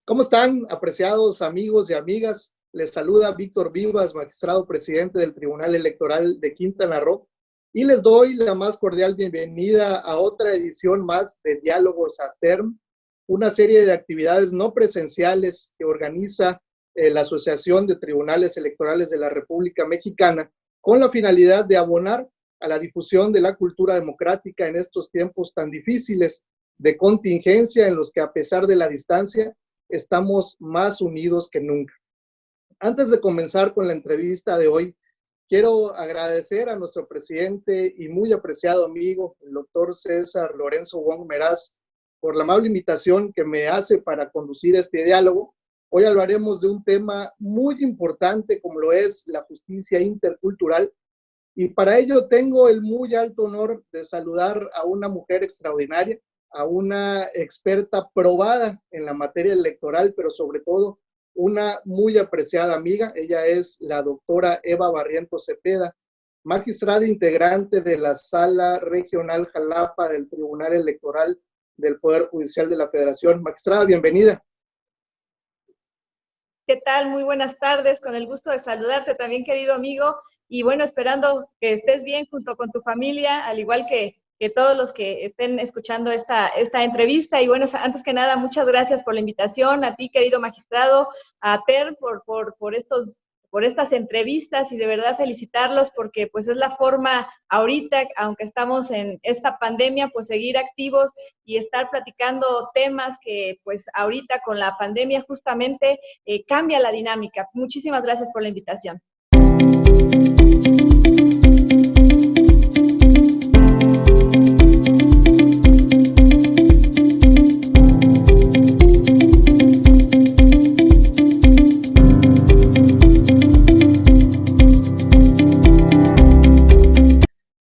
¿Cómo están, apreciados amigos y amigas? Les saluda Víctor Vivas, magistrado presidente del Tribunal Electoral de Quintana Roo, y les doy la más cordial bienvenida a otra edición más de Diálogos a Term, una serie de actividades no presenciales que organiza la Asociación de Tribunales Electorales de la República Mexicana, con la finalidad de abonar a la difusión de la cultura democrática en estos tiempos tan difíciles de contingencia en los que, a pesar de la distancia, estamos más unidos que nunca. Antes de comenzar con la entrevista de hoy, quiero agradecer a nuestro presidente y muy apreciado amigo, el doctor César Lorenzo Wong Meraz, por la amable invitación que me hace para conducir este diálogo. Hoy hablaremos de un tema muy importante como lo es la justicia intercultural, y para ello tengo el muy alto honor de saludar a una mujer extraordinaria, a una experta probada en la materia electoral, pero sobre todo una muy apreciada amiga. Ella es la doctora Eva Barrientos Cepeda, magistrada integrante de la Sala Regional Jalapa del Tribunal Electoral del Poder Judicial de la Federación. Magistrada, bienvenida. ¿Qué tal? Muy buenas tardes, con el gusto de saludarte también, querido amigo, y bueno, esperando que estés bien junto con tu familia, al igual que todos los que estén escuchando esta entrevista. Y bueno, antes que nada, muchas gracias por la invitación, a ti, querido magistrado, a TER, por estas entrevistas, y de verdad felicitarlos porque pues es la forma ahorita, aunque estamos en esta pandemia, pues seguir activos y estar platicando temas que pues ahorita con la pandemia justamente cambia la dinámica. Muchísimas gracias por la invitación.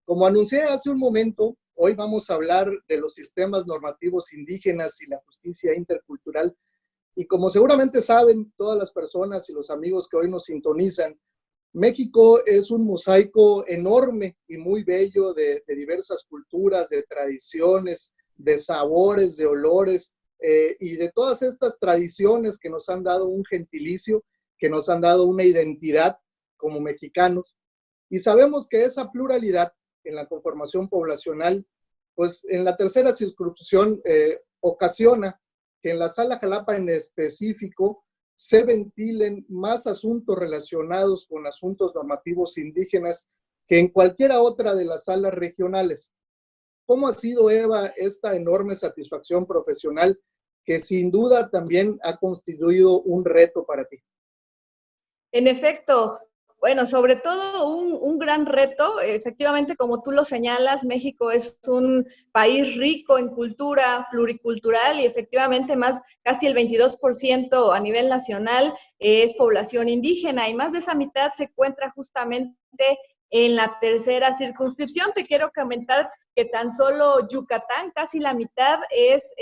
Como anuncié hace un momento, hoy vamos a hablar de los sistemas normativos indígenas y la justicia intercultural. Y como seguramente saben todas las personas y los amigos que hoy nos sintonizan, México es un mosaico enorme y muy bello de diversas culturas, de tradiciones, de sabores, de olores, y de todas estas tradiciones que nos han dado un gentilicio, que nos han dado una identidad como mexicanos. Y sabemos que esa pluralidad en la conformación poblacional, pues en la tercera circunscripción ocasiona que en la Sala Jalapa en específico se ventilen más asuntos relacionados con asuntos normativos indígenas que en cualquiera otra de las salas regionales. ¿Cómo ha sido, Eva, esta enorme satisfacción profesional que sin duda también ha constituido un reto para ti? En efecto, bueno, sobre todo un gran reto. Efectivamente, como tú lo señalas, México es un país rico en cultura, pluricultural, y efectivamente casi el 22% a nivel nacional es población indígena, y más de esa mitad se encuentra justamente en la tercera circunscripción. Te quiero comentar que tan solo Yucatán, casi la mitad es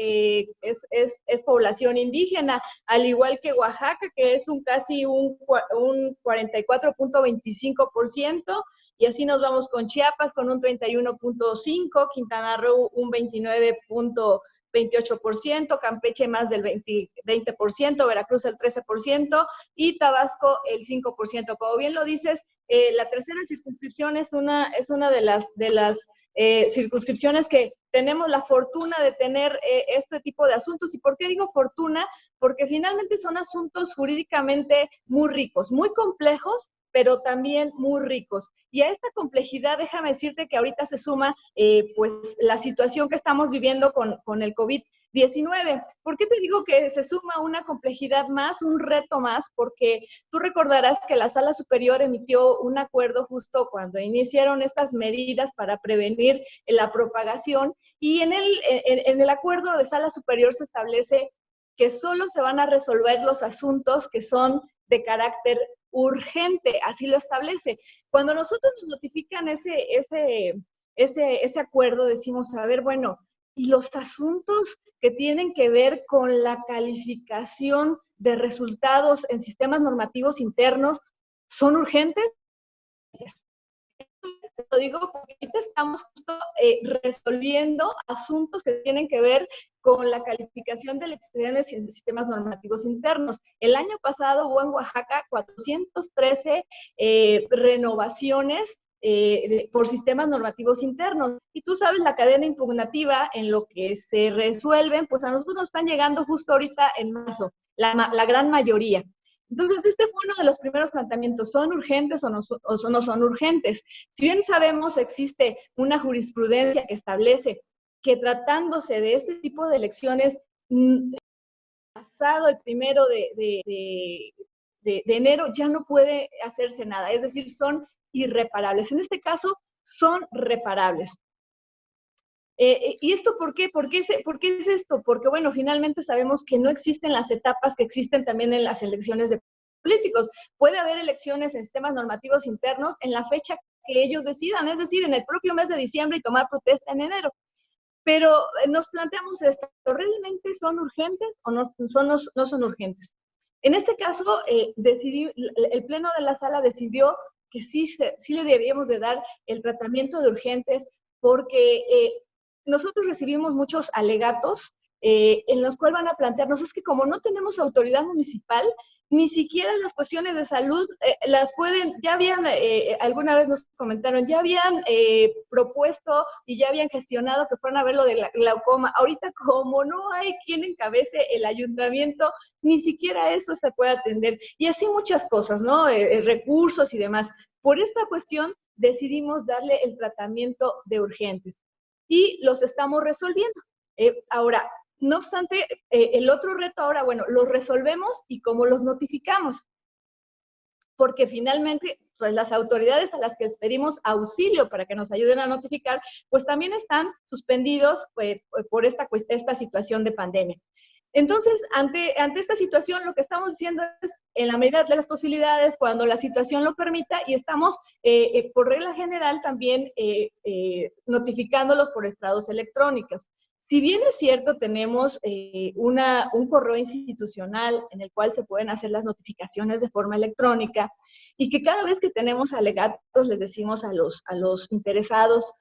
población indígena, al igual que Oaxaca, que es casi un 44.25%, y así nos vamos con Chiapas con un 31.5%, Quintana Roo un 29.28%, Campeche más del 20%, Veracruz el 13% y Tabasco el 5%. Como bien lo dices, la tercera circunscripción es una de las circunscripciones que tenemos la fortuna de tener este tipo de asuntos. ¿Y por qué digo fortuna? Porque finalmente son asuntos jurídicamente muy ricos, muy complejos, pero también muy ricos. Y a esta complejidad, déjame decirte que ahorita se suma pues la situación que estamos viviendo con el COVID-19. ¿Por qué te digo que se suma una complejidad más, un reto más? Porque tú recordarás que la Sala Superior emitió un acuerdo justo cuando iniciaron estas medidas para prevenir la propagación, y en el acuerdo de Sala Superior se establece que solo se van a resolver los asuntos que son de carácter urgente, así lo establece. Cuando nosotros nos notifican ese acuerdo, decimos, a ver, bueno, ¿y los asuntos que tienen que ver con la calificación de resultados en sistemas normativos internos son urgentes? Lo digo porque ahorita estamos justo resolviendo asuntos que tienen que ver con la calificación de lecciones en sistemas normativos internos. El año pasado hubo en Oaxaca 413 renovaciones por sistemas normativos internos. Y tú sabes, la cadena impugnativa en lo que se resuelven, pues a nosotros nos están llegando justo ahorita en marzo, la gran mayoría. Entonces, este fue uno de los primeros planteamientos. ¿Son urgentes o no son urgentes? Si bien sabemos, existe una jurisprudencia que establece que tratándose de este tipo de elecciones, pasado el 1 de enero, ya no puede hacerse nada. Es decir, son irreparables. En este caso, son reparables. ¿Y esto por qué? ¿Por qué es esto? Porque, bueno, finalmente sabemos que no existen las etapas que existen también en las elecciones de políticos. Puede haber elecciones en sistemas normativos internos en la fecha que ellos decidan, es decir, en el propio mes de diciembre y tomar protesta en enero. Pero nos planteamos esto, ¿realmente son urgentes o no son urgentes? En este caso, el Pleno de la Sala decidió que sí le debíamos de dar el tratamiento de urgentes porque nosotros recibimos muchos alegatos en los cuales van a plantearnos, es que como no tenemos autoridad municipal, ni siquiera las cuestiones de salud las pueden, ya habían, alguna vez nos comentaron, ya habían propuesto y ya habían gestionado que fueran a ver lo de la glaucoma. Ahorita, como no hay quien encabece el ayuntamiento, ni siquiera eso se puede atender. Y así muchas cosas, ¿no? Recursos y demás. Por esta cuestión decidimos darle el tratamiento de urgentes y los estamos resolviendo. Ahora, no obstante, el otro reto ahora, bueno, los resolvemos y cómo los notificamos. Porque finalmente, pues las autoridades a las que les pedimos auxilio para que nos ayuden a notificar, pues también están suspendidos por esta situación de pandemia. Entonces, ante esta situación, lo que estamos diciendo es, en la medida de las posibilidades, cuando la situación lo permita, y estamos, por regla general, también notificándolos por estados electrónicos. Si bien es cierto, tenemos un correo institucional en el cual se pueden hacer las notificaciones de forma electrónica y que cada vez que tenemos alegatos les decimos a los interesados,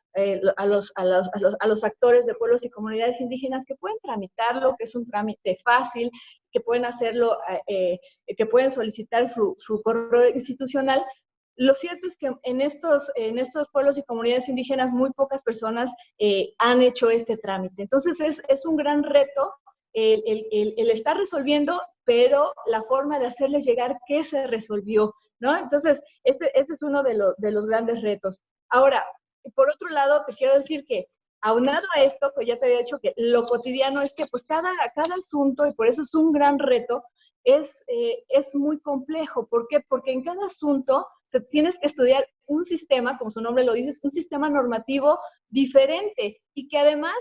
a los actores de pueblos y comunidades indígenas que pueden tramitarlo, que es un trámite fácil, que pueden hacerlo, que pueden solicitar su correo institucional. Lo cierto es que en estos pueblos y comunidades indígenas muy pocas personas han hecho este trámite. Entonces es un gran reto el estar resolviendo, pero la forma de hacerles llegar qué se resolvió, ¿no? Entonces, este es uno de los grandes retos. Ahora, por otro lado, te quiero decir que aunado a esto, pues ya te había dicho que lo cotidiano es que pues cada asunto, y por eso es un gran reto, es muy complejo. ¿Por qué? Porque en cada asunto tienes que estudiar un sistema, como su nombre lo dice, un sistema normativo diferente y que además,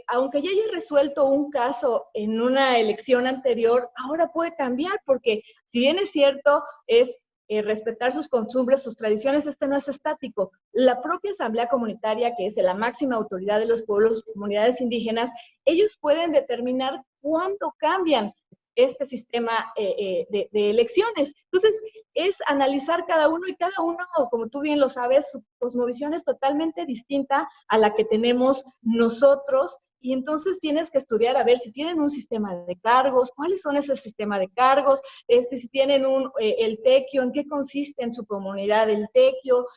aunque ya haya resuelto un caso en una elección anterior, ahora puede cambiar porque si bien es cierto, es respetar sus costumbres, sus tradiciones, no es estático. La propia Asamblea Comunitaria, que es la máxima autoridad de los pueblos y comunidades indígenas, ellos pueden determinar cuándo cambian este sistema de elecciones. Entonces, es analizar cada uno y cada uno, como tú bien lo sabes, su cosmovisión es totalmente distinta a la que tenemos nosotros. Y entonces tienes que estudiar a ver si tienen un sistema de cargos, cuáles son esos sistemas de cargos, si tienen el tequio, en qué consiste en su comunidad el tequio,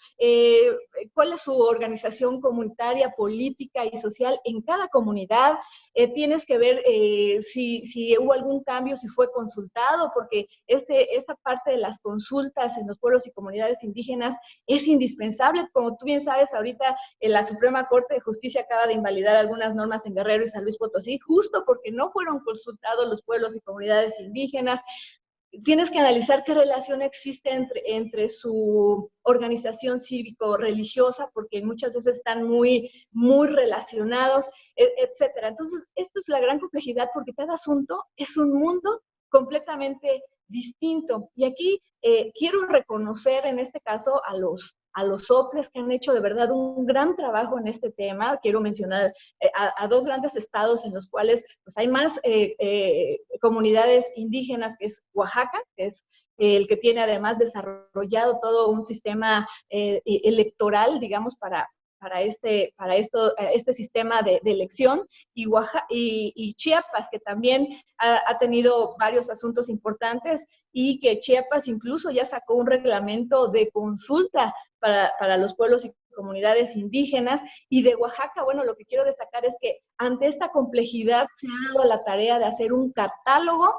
cuál es su organización comunitaria, política y social en cada comunidad. Tienes que ver si hubo algún cambio, si fue consultado, porque esta parte de las consultas en los pueblos y comunidades indígenas es indispensable. Como tú bien sabes, ahorita la Suprema Corte de Justicia acaba de invalidar algunas normas en Guerrero y San Luis Potosí, justo porque no fueron consultados los pueblos y comunidades indígenas. Tienes que analizar qué relación existe entre su organización cívico-religiosa, porque muchas veces están muy, muy relacionados, etcétera. Entonces, esto es la gran complejidad, porque cada asunto es un mundo completamente distinto. Y aquí quiero reconocer en este caso a los a los soples, que han hecho de verdad un gran trabajo en este tema. Quiero mencionar a dos grandes estados en los cuales pues, hay más comunidades indígenas, que es Oaxaca, que es el que tiene además desarrollado todo un sistema electoral, digamos, para este sistema de elección, y Chiapas, que también ha tenido varios asuntos importantes, y que Chiapas incluso ya sacó un reglamento de consulta para los pueblos y comunidades indígenas. Y de Oaxaca, bueno, lo que quiero destacar es que ante esta complejidad se ha dado la tarea de hacer un catálogo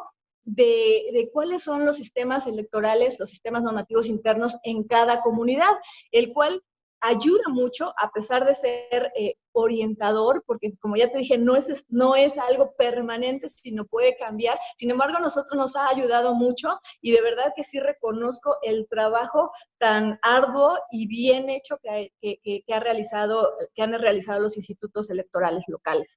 de cuáles son los sistemas electorales, los sistemas normativos internos en cada comunidad, el cual ayuda mucho, a pesar de ser orientador, porque como ya te dije, no es algo permanente, sino puede cambiar. Sin embargo, a nosotros nos ha ayudado mucho, y de verdad que sí reconozco el trabajo tan arduo y bien hecho que han realizado los institutos electorales locales.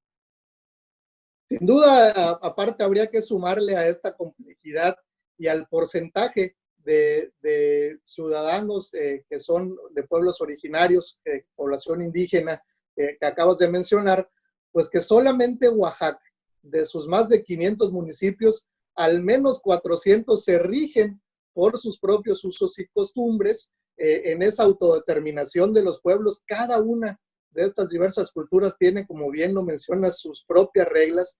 Sin duda, aparte habría que sumarle a esta complejidad y al porcentaje de ciudadanos que son de pueblos originarios, población indígena, que acabas de mencionar, pues que solamente Oaxaca, de sus más de 500 municipios, al menos 400 se rigen por sus propios usos y costumbres, en esa autodeterminación de los pueblos. Cada una de estas diversas culturas tiene, como bien lo mencionas, sus propias reglas.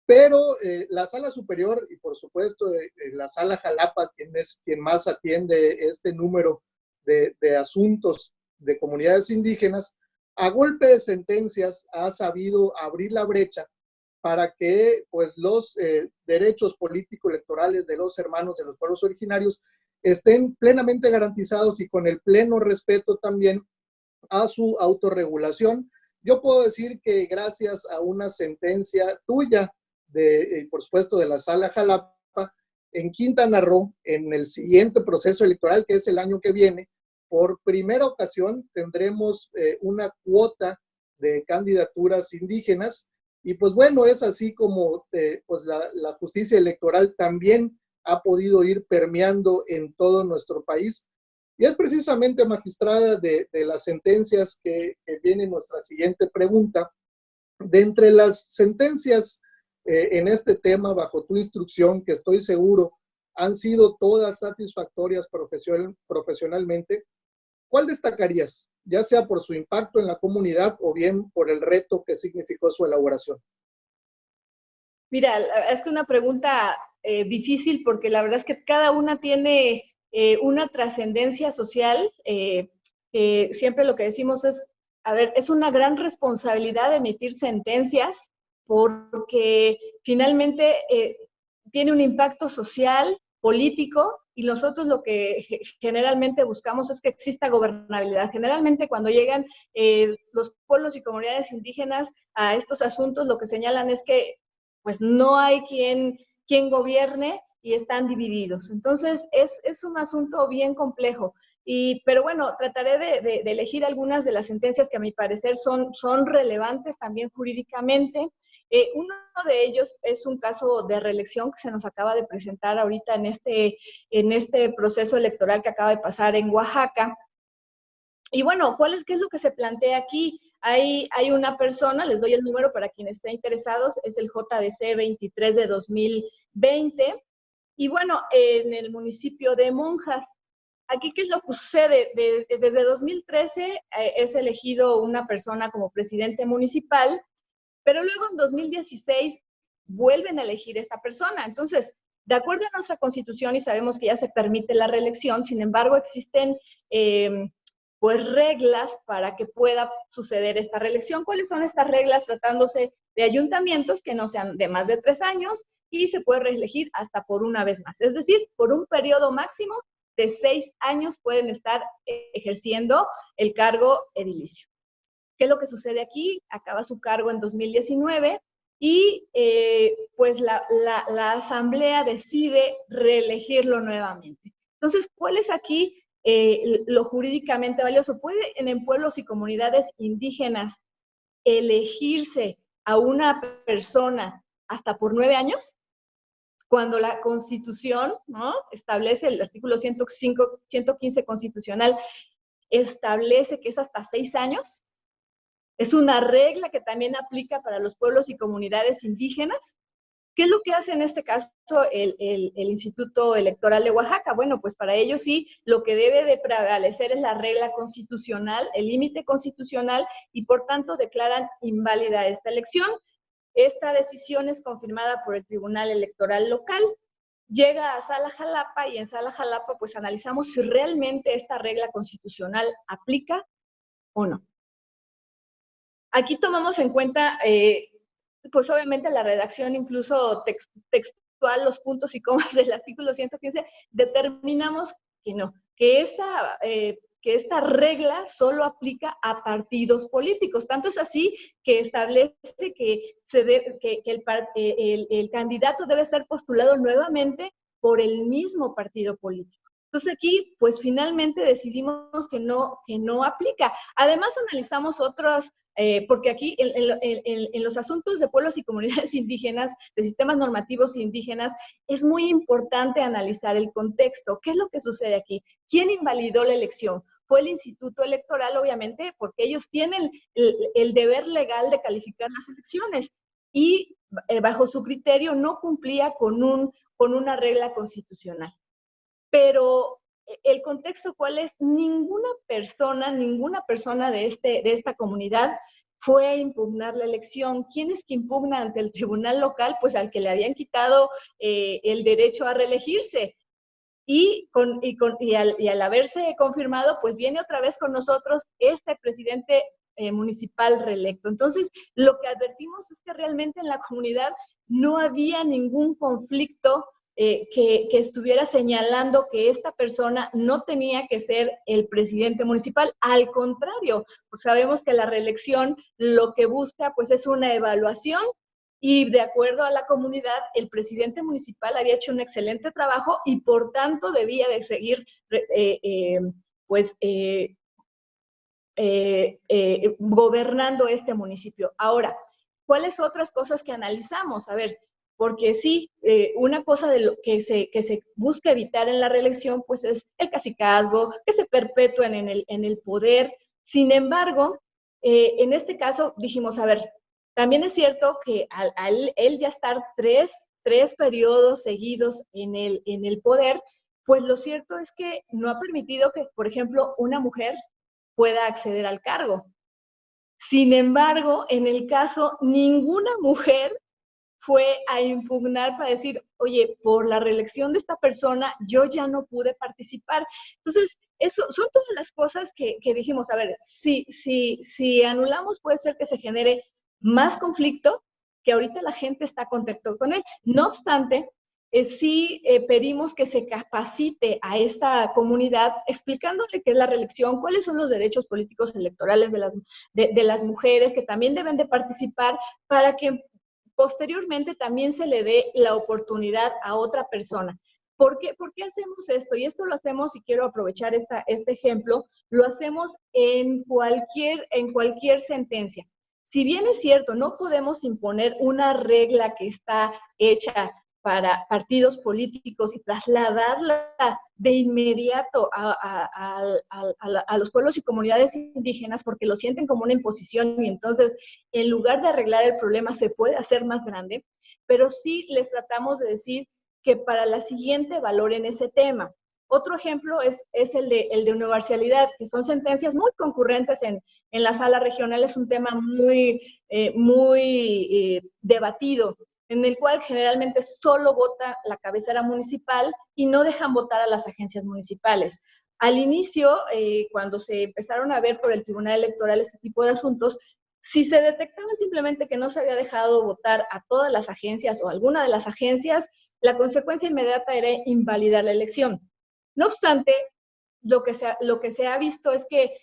Pero la Sala Superior y por supuesto la Sala Jalapa, quien es quien más atiende este número de asuntos de comunidades indígenas, a golpe de sentencias ha sabido abrir la brecha para que pues, los derechos político-electorales de los hermanos de los pueblos originarios estén plenamente garantizados y con el pleno respeto también a su autorregulación. Yo puedo decir que gracias a una sentencia tuya, por supuesto, de la Sala Jalapa, en Quintana Roo, en el siguiente proceso electoral, que es el año que viene, por primera ocasión tendremos una cuota de candidaturas indígenas. Y pues bueno, es así como pues la justicia electoral también ha podido ir permeando en todo nuestro país. Y es precisamente, magistrada, de las sentencias que viene nuestra siguiente pregunta. De entre las sentencias en este tema, bajo tu instrucción, que estoy seguro han sido todas satisfactorias profesionalmente, ¿cuál destacarías? Ya sea por su impacto en la comunidad o bien por el reto que significó su elaboración. Mira, es que una pregunta difícil, porque la verdad es que cada una tiene una trascendencia social. Siempre lo que decimos es, a ver, es una gran responsabilidad emitir sentencias, porque finalmente tiene un impacto social, político, y nosotros lo que generalmente buscamos es que exista gobernabilidad. Generalmente cuando llegan los pueblos y comunidades indígenas a estos asuntos, lo que señalan es que pues no hay quien gobierne y están divididos. Entonces es un asunto bien complejo. Pero bueno, trataré de elegir algunas de las sentencias que a mi parecer son relevantes también jurídicamente. Uno de ellos es un caso de reelección que se nos acaba de presentar ahorita en este proceso electoral que acaba de pasar en Oaxaca. Y bueno, ¿qué es lo que se plantea aquí? Hay una persona, les doy el número para quienes estén interesados, es el JDC 23 de 2020. Y bueno, en el municipio de Monjas. Aquí, ¿qué es lo que sucede? Desde 2013 es elegido una persona como presidente municipal, pero luego en 2016 vuelven a elegir esta persona. Entonces, de acuerdo a nuestra Constitución, y sabemos que ya se permite la reelección, sin embargo, existen pues reglas para que pueda suceder esta reelección. ¿Cuáles son estas reglas? Tratándose de ayuntamientos que no sean de más de 3 años, y se puede reelegir hasta por una vez más. Es decir, por un periodo máximo de 6 años pueden estar ejerciendo el cargo edilicio. ¿Qué es lo que sucede aquí? Acaba su cargo en 2019 y pues la asamblea decide reelegirlo nuevamente. Entonces, ¿cuál es aquí lo jurídicamente valioso? ¿Puede en pueblos y comunidades indígenas elegirse a una persona hasta por 9 años? Cuando la Constitución, ¿no?, establece, el artículo 115 constitucional, establece que es hasta 6 años. Es una regla que también aplica para los pueblos y comunidades indígenas. ¿Qué es lo que hace en este caso el Instituto Electoral de Oaxaca? Bueno, pues para ellos sí, lo que debe de prevalecer es la regla constitucional, el límite constitucional, y por tanto declaran inválida esta elección. Esta decisión es confirmada por el Tribunal Electoral local, llega a Sala Jalapa y en Sala Jalapa pues analizamos si realmente esta regla constitucional aplica o no. Aquí tomamos en cuenta, pues obviamente la redacción incluso textual, los puntos y comas del artículo 115, determinamos que no, que esta regla solo aplica a partidos políticos. Tanto es así que establece que el candidato debe ser postulado nuevamente por el mismo partido político. Entonces aquí, pues finalmente decidimos que no aplica. Además analizamos otros, porque aquí en los asuntos de pueblos y comunidades indígenas, de sistemas normativos indígenas, es muy importante analizar el contexto. ¿Qué es lo que sucede aquí? ¿Quién invalidó la elección? Fue el Instituto Electoral, obviamente, porque ellos tienen el deber legal de calificar las elecciones y bajo su criterio no cumplía con una regla constitucional. Pero el contexto, ¿cuál es? Ninguna persona de esta comunidad fue a impugnar la elección. ¿Quién es que impugna ante el tribunal local? Pues al que le habían quitado el derecho a reelegirse. Y al haberse confirmado, pues viene otra vez con nosotros este presidente municipal reelecto. Entonces, lo que advertimos es que realmente en la comunidad no había ningún conflicto que estuviera señalando que esta persona no tenía que ser el presidente municipal. Al contrario, pues sabemos que la reelección lo que busca pues es una evaluación y de acuerdo a la comunidad, el presidente municipal había hecho un excelente trabajo y por tanto debía de seguir gobernando este municipio. Ahora, ¿cuáles otras cosas que analizamos? A ver, porque sí, una cosa de lo que se busca evitar en la reelección, pues es el cacicazgo, que se perpetúen en el poder. Sin embargo, en este caso dijimos, a ver, también es cierto que al él ya estar tres periodos seguidos en el poder, pues lo cierto es que no ha permitido que, por ejemplo, una mujer pueda acceder al cargo. Sin embargo, en el caso, ninguna mujer fue a impugnar para decir, oye, por la reelección de esta persona, yo ya no pude participar. Entonces, eso son todas las cosas que dijimos, a ver, si anulamos, puede ser que se genere más conflicto, que ahorita la gente está contento con él. No obstante, sí pedimos que se capacite a esta comunidad explicándole qué es la reelección, cuáles son los derechos políticos electorales de las mujeres que también deben de participar para que posteriormente también se le dé la oportunidad a otra persona. ¿Por qué hacemos esto? Y esto lo hacemos, y quiero aprovechar este ejemplo, lo hacemos en cualquier sentencia. Si bien es cierto, no podemos imponer una regla que está hecha para partidos políticos y trasladarla de inmediato a los pueblos y comunidades indígenas porque lo sienten como una imposición y entonces en lugar de arreglar el problema se puede hacer más grande, pero sí les tratamos de decir que para la siguiente valoren ese tema. Otro ejemplo es el de universalidad, que son sentencias muy concurrentes en la sala regional, es un tema muy debatido, en el cual generalmente solo vota la cabecera municipal y no dejan votar a las agencias municipales. Al inicio, cuando se empezaron a ver por el Tribunal Electoral este tipo de asuntos, si se detectaba simplemente que no se había dejado votar a todas las agencias o alguna de las agencias, la consecuencia inmediata era invalidar la elección. No obstante, lo que se ha visto es que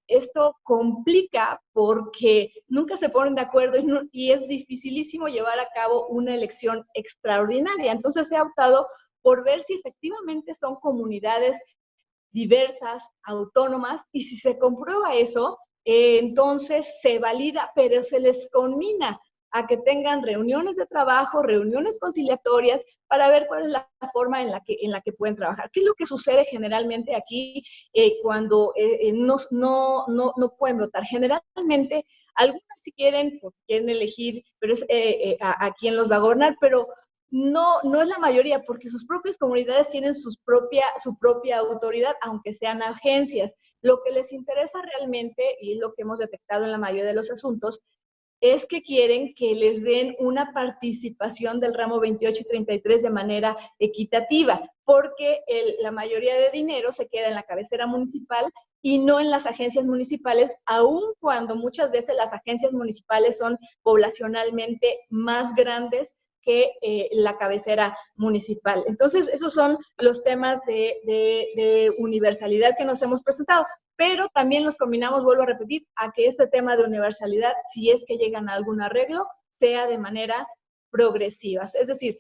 esto complica porque nunca se ponen de acuerdo y es dificilísimo llevar a cabo una elección extraordinaria. Entonces se ha optado por ver si efectivamente son comunidades diversas, autónomas, y si se comprueba eso, entonces se valida, pero se les conmina a que tengan reuniones de trabajo, reuniones conciliatorias, para ver cuál es la forma en la que pueden trabajar. ¿Qué es lo que sucede generalmente aquí cuando no pueden votar? Generalmente, algunas si quieren, porque quieren elegir pero es, a quién los va a gobernar, pero no es la mayoría, porque sus propias comunidades tienen su propia autoridad, aunque sean agencias. Lo que les interesa realmente, y es lo que hemos detectado en la mayoría de los asuntos, es que quieren que les den una participación del ramo 28 y 33 de manera equitativa, porque la mayoría de dinero se queda en la cabecera municipal y no en las agencias municipales, aun cuando muchas veces las agencias municipales son poblacionalmente más grandes que la cabecera municipal. Entonces, esos son los temas de universalidad que nos hemos presentado, pero también los combinamos, vuelvo a repetir, a que este tema de universalidad, si es que llegan a algún arreglo, sea de manera progresiva. Es decir,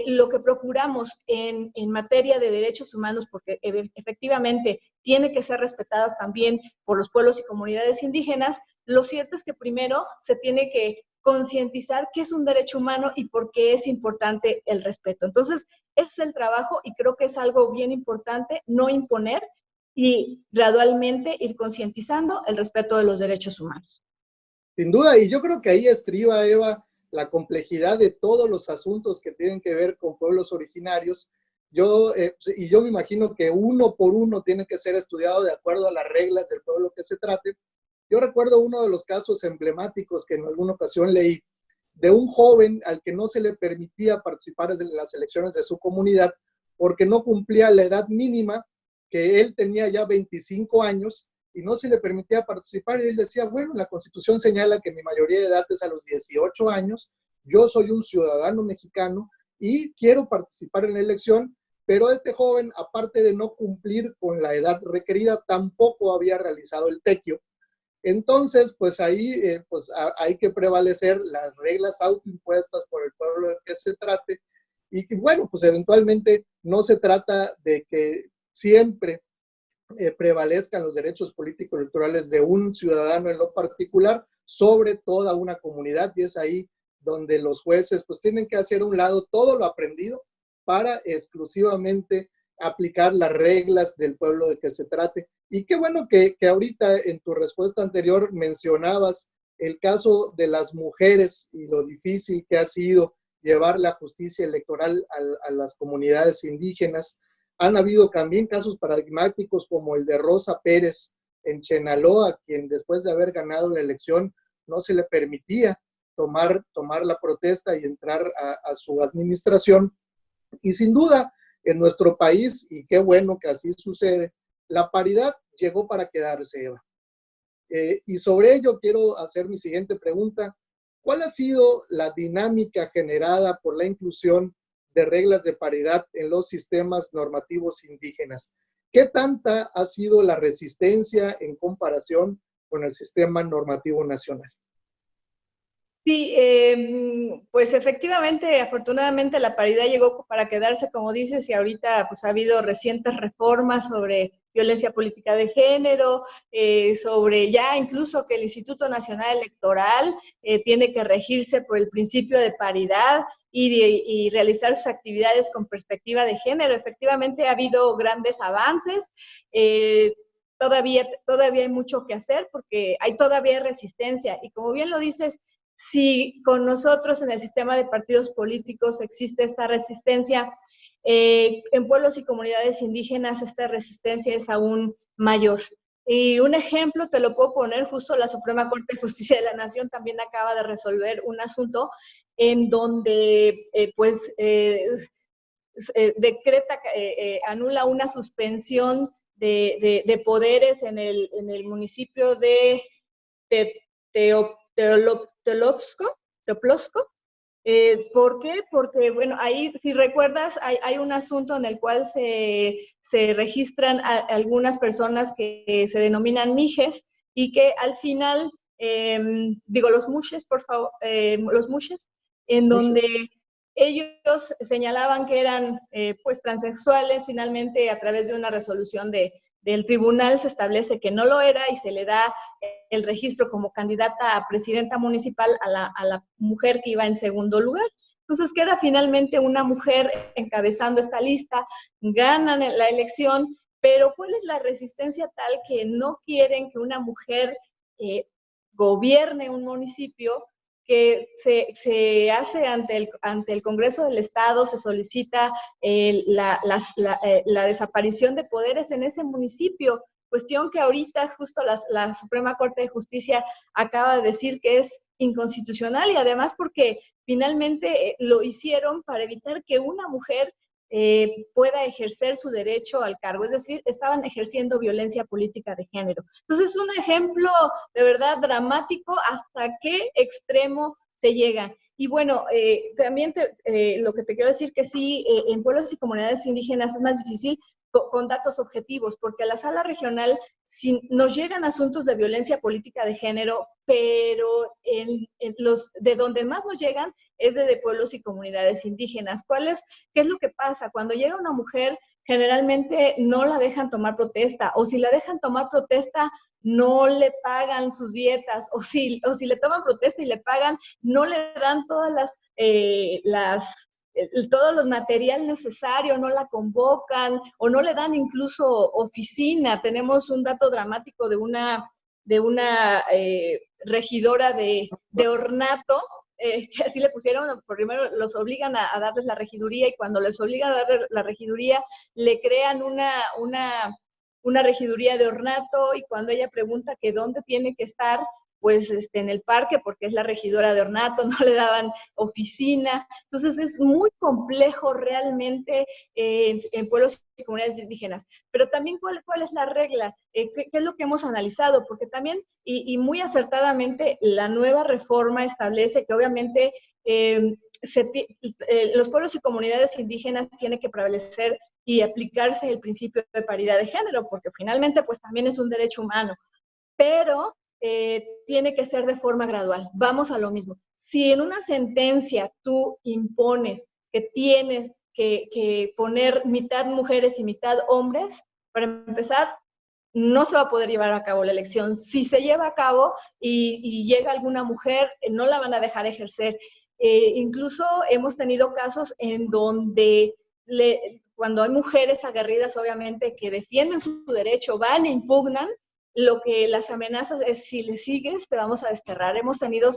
lo que procuramos en materia de derechos humanos, porque efectivamente tiene que ser respetadas también por los pueblos y comunidades indígenas, lo cierto es que primero se tiene que concientizar qué es un derecho humano y por qué es importante el respeto. Entonces, ese es el trabajo y creo que es algo bien importante, no imponer y gradualmente ir concientizando el respeto de los derechos humanos. Sin duda, y yo creo que ahí estriba, Eva, la complejidad de todos los asuntos que tienen que ver con pueblos originarios. Yo me imagino que uno por uno tiene que ser estudiado de acuerdo a las reglas del pueblo que se trate. Yo recuerdo uno de los casos emblemáticos que en alguna ocasión leí, de un joven al que no se le permitía participar en las elecciones de su comunidad porque no cumplía la edad mínima, que él tenía ya 25 años y no se le permitía participar. Y él decía, bueno, la Constitución señala que mi mayoría de edad es a los 18 años, yo soy un ciudadano mexicano y quiero participar en la elección, pero este joven, aparte de no cumplir con la edad requerida, tampoco había realizado el tequio. Entonces, pues ahí hay que prevalecer las reglas autoimpuestas por el pueblo de que se trate y bueno, pues eventualmente no se trata de que siempre prevalezcan los derechos políticos electorales de un ciudadano en lo particular sobre toda una comunidad, y es ahí donde los jueces pues tienen que hacer a un lado todo lo aprendido para exclusivamente aplicar las reglas del pueblo de que se trate. Y qué bueno que ahorita en tu respuesta anterior mencionabas el caso de las mujeres y lo difícil que ha sido llevar la justicia electoral a las comunidades indígenas. Han habido también casos paradigmáticos como el de Rosa Pérez en Chenaloa, quien después de haber ganado la elección no se le permitía tomar la protesta y entrar a su administración. Y sin duda, en nuestro país, y qué bueno que así sucede, la paridad llegó para quedarse, Eva. Y sobre ello quiero hacer mi siguiente pregunta. ¿Cuál ha sido la dinámica generada por la inclusión de reglas de paridad en los sistemas normativos indígenas? ¿Qué tanta ha sido la resistencia en comparación con el sistema normativo nacional? Sí, pues efectivamente, afortunadamente la paridad llegó para quedarse, como dices, y ahorita pues ha habido recientes reformas sobre violencia política de género, sobre ya incluso que el Instituto Nacional Electoral tiene que regirse por el principio de paridad y realizar sus actividades con perspectiva de género. Efectivamente ha habido grandes avances. Todavía hay mucho que hacer porque hay todavía resistencia y como bien lo dices, si con nosotros en el sistema de partidos políticos existe esta resistencia, en pueblos y comunidades indígenas esta resistencia es aún mayor. Y un ejemplo te lo puedo poner, justo la Suprema Corte de Justicia de la Nación también acaba de resolver un asunto en donde decreta, anula una suspensión de poderes en el municipio de Teoplosco. ¿Por qué? Porque, bueno, ahí, si recuerdas, hay un asunto en el cual se registran algunas personas que se denominan mijes y que al final, los mushes, por favor, los mushes, en donde ellos señalaban que eran pues transexuales, finalmente a través de una resolución de del tribunal se establece que no lo era y se le da el registro como candidata a presidenta municipal a la mujer que iba en segundo lugar. Entonces queda finalmente una mujer encabezando esta lista, ganan la elección, pero ¿cuál es la resistencia tal que no quieren que una mujer gobierne un municipio? Que se hace ante el Congreso del Estado, se solicita la desaparición de poderes en ese municipio, cuestión que ahorita justo la Suprema Corte de Justicia acaba de decir que es inconstitucional, y además porque finalmente lo hicieron para evitar que una mujer pueda ejercer su derecho al cargo, es decir, estaban ejerciendo violencia política de género. Entonces, es un ejemplo de verdad dramático hasta qué extremo se llega. Y bueno, también lo que te quiero decir que sí, en pueblos y comunidades indígenas es más difícil con datos objetivos, porque a la sala regional nos llegan asuntos de violencia política de género, pero de donde más nos llegan es de pueblos y comunidades indígenas. ¿Qué es lo que pasa? Cuando llega una mujer, generalmente no la dejan tomar protesta, o si la dejan tomar protesta, no le pagan sus dietas, o si le toman protesta y le pagan, no le dan todo los material necesario, no la convocan o no le dan incluso oficina. Tenemos un dato dramático de una regidora de Ornato, que así le pusieron, primero los obligan a darles la regiduría, y cuando les obligan a darles la regiduría, le crean una regiduría de Ornato, y cuando ella pregunta que dónde tiene que estar, pues en el parque, porque es la regidora de Ornato, no le daban oficina. Entonces es muy complejo realmente en pueblos y comunidades indígenas. Pero también, ¿cuál es la regla? ¿Qué es lo que hemos analizado? Porque también, y muy acertadamente, la nueva reforma establece que obviamente los pueblos y comunidades indígenas tienen que prevalecer y aplicarse el principio de paridad de género, porque finalmente pues también es un derecho humano, pero tiene que ser de forma gradual. Vamos a lo mismo. Si en una sentencia tú impones que tienes que poner mitad mujeres y mitad hombres, para empezar, no se va a poder llevar a cabo la elección. Si se lleva a cabo y llega alguna mujer, no la van a dejar ejercer. Incluso hemos tenido casos en donde cuando hay mujeres aguerridas, obviamente, que defienden su derecho, van e impugnan, lo que las amenazas es: si le sigues, te vamos a desterrar. Hemos tenido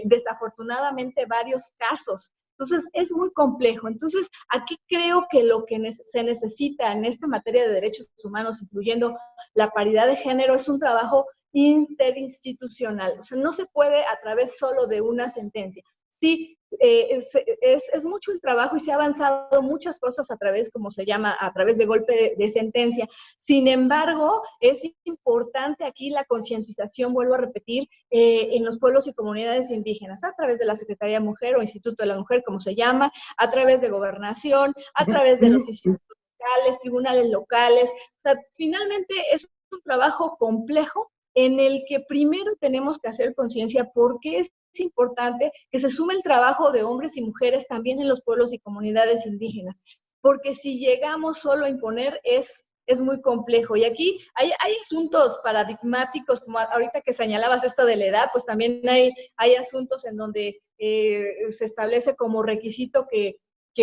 desafortunadamente varios casos. Entonces, es muy complejo. Entonces, aquí creo que lo que se necesita en esta materia de derechos humanos, incluyendo la paridad de género, es un trabajo interinstitucional. O sea, no se puede a través solo de una sentencia. Sí, es mucho el trabajo y se ha avanzado muchas cosas a través, como se llama, a través de golpe de sentencia. Sin embargo, es importante aquí la concientización, vuelvo a repetir, en los pueblos y comunidades indígenas, a través de la Secretaría de Mujer o Instituto de la Mujer, como se llama, a través de gobernación, a través de los institutos locales, tribunales locales. O sea, finalmente es un trabajo complejo en el que primero tenemos que hacer conciencia, porque es importante que se sume el trabajo de hombres y mujeres también en los pueblos y comunidades indígenas, porque si llegamos solo a imponer es muy complejo. Y aquí hay asuntos paradigmáticos, como ahorita que señalabas esto de la edad, pues también hay asuntos en donde se establece como requisito que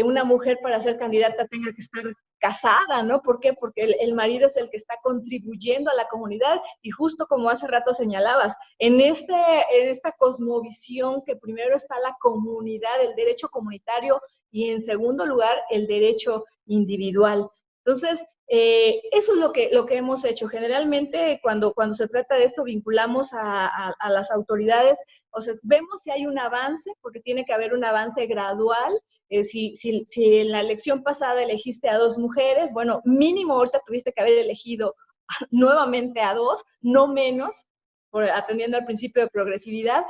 una mujer para ser candidata tenga que estar casada, ¿no? ¿Por qué? Porque el marido es el que está contribuyendo a la comunidad, y justo como hace rato señalabas, en esta cosmovisión que primero está la comunidad, el derecho comunitario, y en segundo lugar el derecho individual. Entonces, eso es lo que hemos hecho. Generalmente, cuando se trata de esto, vinculamos a las autoridades, o sea, vemos si hay un avance, porque tiene que haber un avance gradual. Si en la elección pasada elegiste a 2 mujeres, bueno, mínimo ahorita tuviste que haber elegido nuevamente a 2, no menos, atendiendo al principio de progresividad,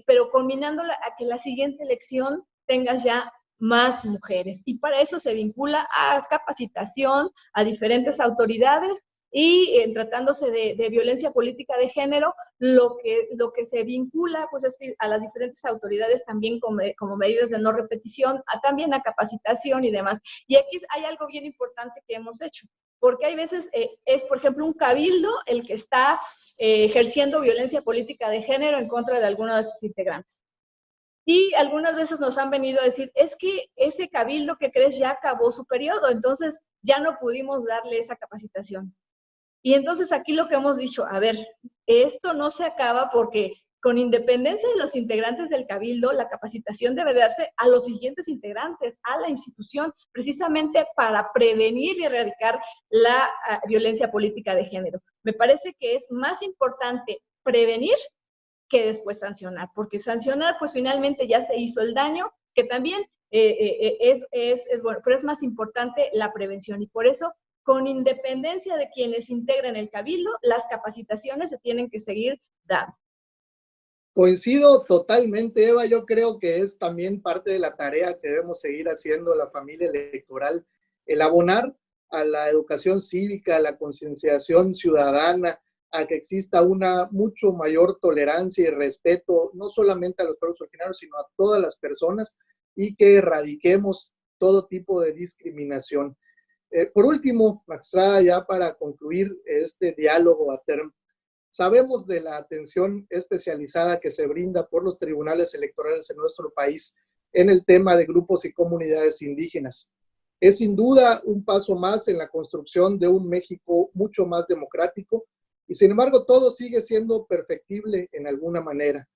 pero combinándola a que la siguiente elección tengas ya más mujeres. Y para eso se vincula a capacitación a diferentes autoridades, y tratándose de violencia política de género, lo que se vincula pues es a las diferentes autoridades también como medidas de no repetición, también a capacitación y demás. Y aquí hay algo bien importante que hemos hecho. porque hay veces es, por ejemplo, un cabildo el que está ejerciendo violencia política de género en contra de algunos de sus integrantes. Y algunas veces nos han venido a decir, es que ese cabildo que crees ya acabó su periodo, entonces ya no pudimos darle esa capacitación. Y entonces aquí lo que hemos dicho, a ver, esto no se acaba porque con independencia de los integrantes del cabildo, la capacitación debe darse a los siguientes integrantes, a la institución, precisamente para prevenir y erradicar la violencia política de género. Me parece que es más importante prevenir que después sancionar, porque sancionar, pues finalmente ya se hizo el daño, que también es bueno, pero es más importante la prevención, y por eso, con independencia de quienes integran el cabildo, las capacitaciones se tienen que seguir dando. Coincido totalmente, Eva. Yo creo que es también parte de la tarea que debemos seguir haciendo la familia electoral, el abonar a la educación cívica, a la concienciación ciudadana, a que exista una mucho mayor tolerancia y respeto, no solamente a los pueblos originarios, sino a todas las personas, y que erradiquemos todo tipo de discriminación. Por último, Maxada, ya para concluir este diálogo a term, sabemos de la atención especializada que se brinda por los tribunales electorales en nuestro país en el tema de grupos y comunidades indígenas. Es sin duda un paso más en la construcción de un México mucho más democrático, y sin embargo todo sigue siendo perfectible en alguna manera.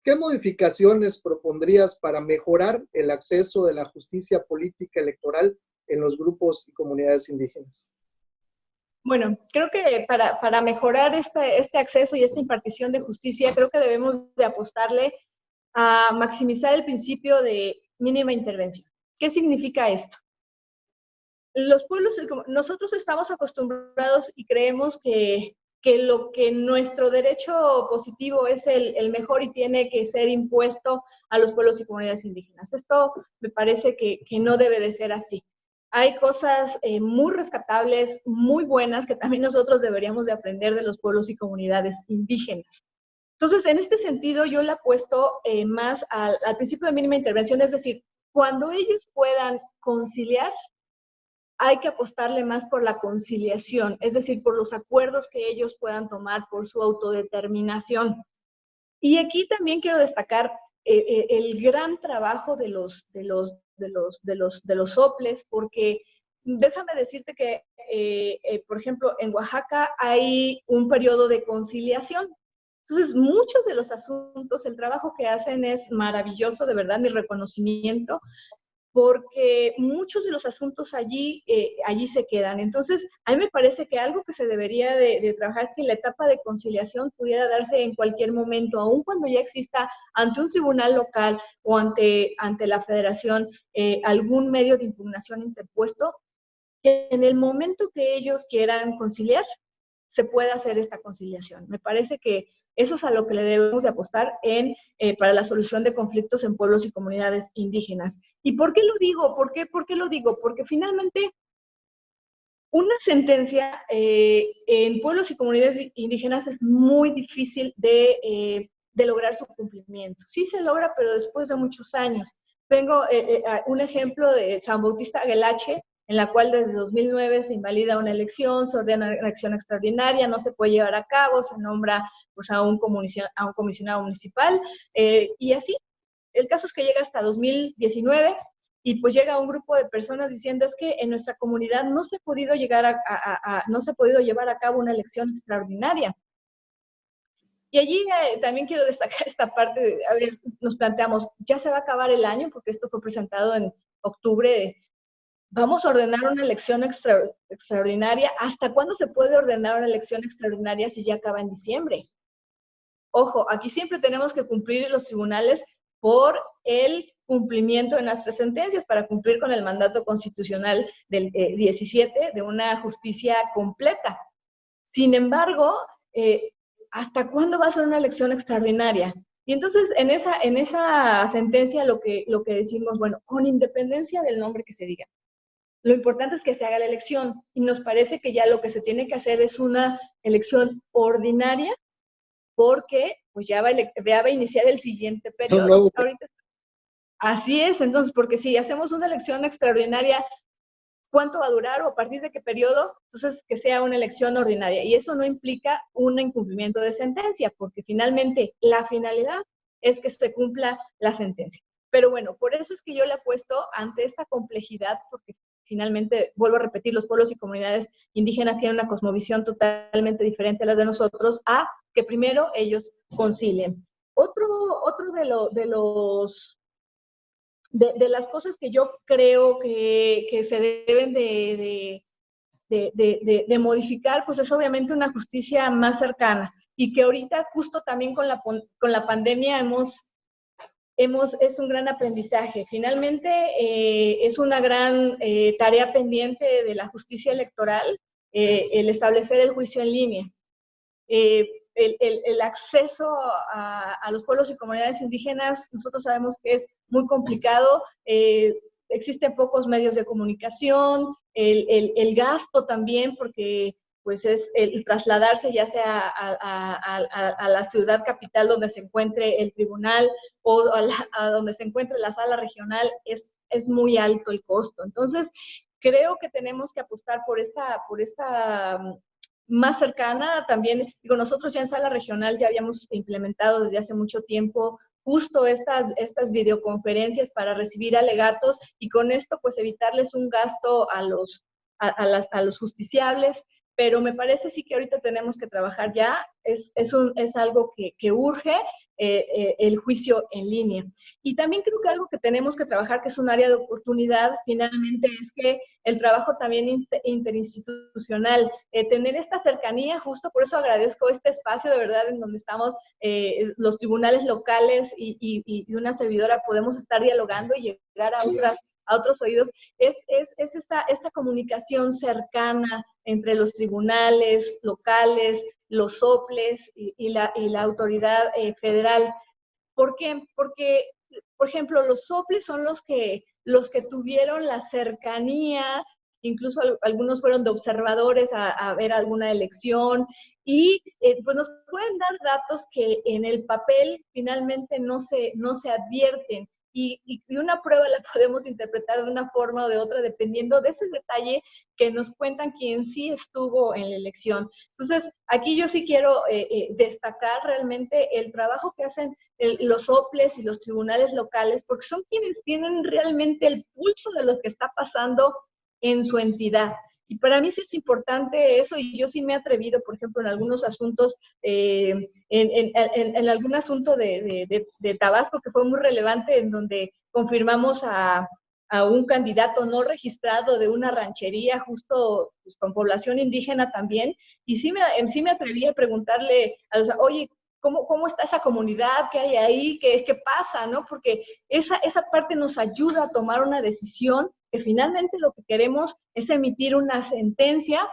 ¿Qué modificaciones propondrías para mejorar el acceso de la justicia política electoral en los grupos y comunidades indígenas? Bueno, creo que para mejorar este acceso y esta impartición de justicia, creo que debemos de apostarle a maximizar el principio de mínima intervención. ¿Qué significa esto? Los pueblos, nosotros estamos acostumbrados y creemos que lo que nuestro derecho positivo es el mejor y tiene que ser impuesto a los pueblos y comunidades indígenas. Esto me parece que no debe de ser así. Hay cosas muy rescatables, muy buenas, que también nosotros deberíamos de aprender de los pueblos y comunidades indígenas. Entonces, en este sentido, yo le apuesto más al principio de mínima intervención, es decir, cuando ellos puedan conciliar, hay que apostarle más por la conciliación, es decir, por los acuerdos que ellos puedan tomar, por su autodeterminación. Y aquí también quiero destacar el gran trabajo de los soples, porque déjame decirte que, por ejemplo, en Oaxaca hay un periodo de conciliación. Entonces, muchos de los asuntos, el trabajo que hacen es maravilloso, de verdad, mi reconocimiento, porque muchos de los asuntos allí se quedan. Entonces, a mí me parece que algo que se debería de trabajar es que la etapa de conciliación pudiera darse en cualquier momento, aun cuando ya exista ante un tribunal local o ante la federación algún medio de impugnación interpuesto, que en el momento que ellos quieran conciliar, se pueda hacer esta conciliación. Me parece que eso es a lo que le debemos de apostar para la solución de conflictos en pueblos y comunidades indígenas. ¿Y por qué lo digo? ¿Por qué lo digo? Porque finalmente una sentencia en pueblos y comunidades indígenas es muy difícil de lograr su cumplimiento. Sí se logra, pero después de muchos años. Tengo un ejemplo de San Bautista Aguelache, en la cual desde 2009 se invalida una elección, se ordena una elección extraordinaria, no se puede llevar a cabo, se nombra pues, a un comisionado municipal, y así. El caso es que llega hasta 2019 y pues llega un grupo de personas diciendo es que en nuestra comunidad no se ha podido no se ha podido llevar a cabo una elección extraordinaria. Y allí también quiero destacar esta parte de, a ver, nos planteamos, ya se va a acabar el año, porque esto fue presentado en octubre, vamos a ordenar una elección extraordinaria. ¿Hasta cuándo se puede ordenar una elección extraordinaria si ya acaba en diciembre? Ojo, aquí siempre tenemos que cumplir los tribunales por el cumplimiento de nuestras sentencias para cumplir con el mandato constitucional del 17 de una justicia completa. Sin embargo, ¿hasta cuándo va a ser una elección extraordinaria? Y entonces, en esa sentencia lo que decimos, bueno, con independencia del nombre que se diga, lo importante es que se haga la elección, y nos parece que ya lo que se tiene que hacer es una elección ordinaria, porque pues ya va a iniciar el siguiente periodo. Ahorita, así es, entonces, porque si hacemos una elección extraordinaria cuánto va a durar o a partir de qué periodo, entonces que sea una elección ordinaria. Y eso no implica un incumplimiento de sentencia, porque finalmente la finalidad es que se cumpla la sentencia. Pero bueno, por eso es que yo le apuesto ante esta complejidad, porque finalmente, vuelvo a repetir, los pueblos y comunidades indígenas tienen una cosmovisión totalmente diferente a la de nosotros, a que primero ellos concilien. Otro de las cosas que yo creo que se deben de modificar, pues es obviamente una justicia más cercana y que ahorita justo también con la pandemia es un gran aprendizaje. Finalmente, es una gran tarea pendiente de la justicia electoral el establecer el juicio en línea. El acceso a los pueblos y comunidades indígenas, nosotros sabemos que es muy complicado, existen pocos medios de comunicación, el gasto también, porque pues es el trasladarse ya sea a la ciudad capital donde se encuentre el tribunal o a donde se encuentre la sala regional, es muy alto el costo. Entonces, creo que tenemos que apostar por esta más cercana. También, digo, nosotros ya en sala regional ya habíamos implementado desde hace mucho tiempo justo estas videoconferencias para recibir alegatos y con esto pues evitarles un gasto a los justiciables, pero me parece sí que ahorita tenemos que trabajar ya, es algo que urge, el juicio en línea. Y también creo que algo que tenemos que trabajar, que es un área de oportunidad, finalmente, es que el trabajo también interinstitucional, tener esta cercanía, justo por eso agradezco este espacio de verdad en donde estamos los tribunales locales y una servidora podemos estar dialogando y llegar a otros oídos, es esta comunicación cercana entre los tribunales locales, los soples y la autoridad federal. ¿Por qué? Porque, por ejemplo, los soples son los que tuvieron la cercanía, incluso algunos fueron de observadores a ver alguna elección, y pues nos pueden dar datos que en el papel finalmente no se advierten. Y una prueba la podemos interpretar de una forma o de otra, dependiendo de ese detalle que nos cuentan quien sí estuvo en la elección. Entonces, aquí yo sí quiero destacar realmente el trabajo que hacen los OPLES y los tribunales locales, porque son quienes tienen realmente el pulso de lo que está pasando en su entidad. Y para mí sí es importante eso, y yo sí me he atrevido, por ejemplo, en algunos asuntos, en algún asunto de Tabasco que fue muy relevante, en donde confirmamos a un candidato no registrado de una ranchería justo pues, con población indígena también, y sí me atreví a preguntarle, oye, ¿cómo está esa comunidad? ¿Qué hay ahí? ¿Qué pasa? ¿No? Porque esa parte nos ayuda a tomar una decisión que finalmente lo que queremos es emitir una sentencia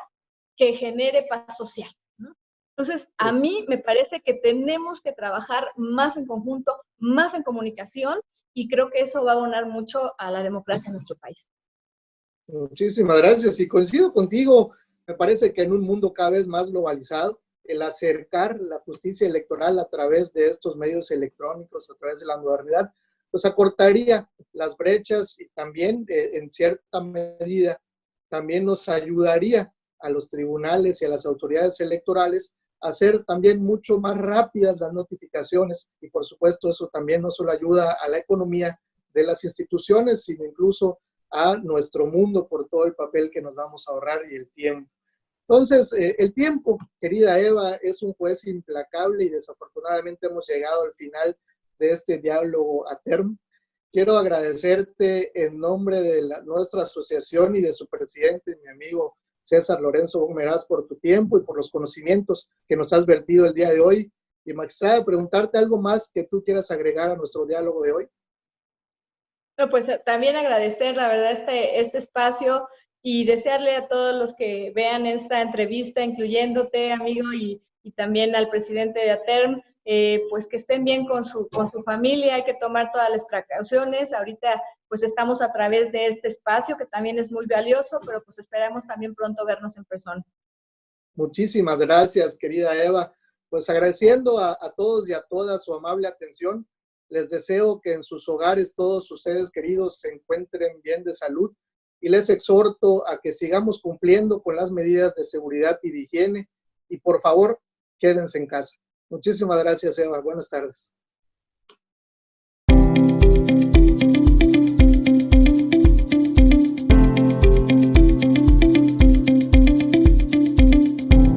que genere paz social, ¿no? Entonces, a mí me parece que tenemos que trabajar más en conjunto, más en comunicación, y creo que eso va a abonar mucho a la democracia en nuestro país. Muchísimas gracias. Y coincido contigo, me parece que en un mundo cada vez más globalizado, el acercar la justicia electoral a través de estos medios electrónicos, a través de la modernidad, pues acortaría las brechas y también, en cierta medida, también nos ayudaría a los tribunales y a las autoridades electorales a hacer también mucho más rápidas las notificaciones, y por supuesto eso también no solo ayuda a la economía de las instituciones, sino incluso a nuestro mundo por todo el papel que nos vamos a ahorrar y el tiempo. Entonces, el tiempo, querida Eva, es un juez implacable y desafortunadamente hemos llegado al final de este diálogo a termo. Quiero agradecerte en nombre de nuestra asociación y de su presidente, mi amigo César Lorenzo Gómez, por tu tiempo y por los conocimientos que nos has vertido el día de hoy. Y magistrada, preguntarte algo más que tú quieras agregar a nuestro diálogo de hoy. No, pues también agradecer, la verdad, este espacio y desearle a todos los que vean esta entrevista, incluyéndote, amigo, y también al presidente de ATERM, pues que estén bien con su familia, hay que tomar todas las precauciones. Ahorita pues estamos a través de este espacio que también es muy valioso, pero pues esperamos también pronto vernos en persona. Muchísimas gracias, querida Eva. Pues agradeciendo a todos y a todas su amable atención. Les deseo que en sus hogares todos sus seres queridos se encuentren bien de salud y les exhorto a que sigamos cumpliendo con las medidas de seguridad y de higiene y por favor, quédense en casa. Muchísimas gracias, Eva. Buenas tardes.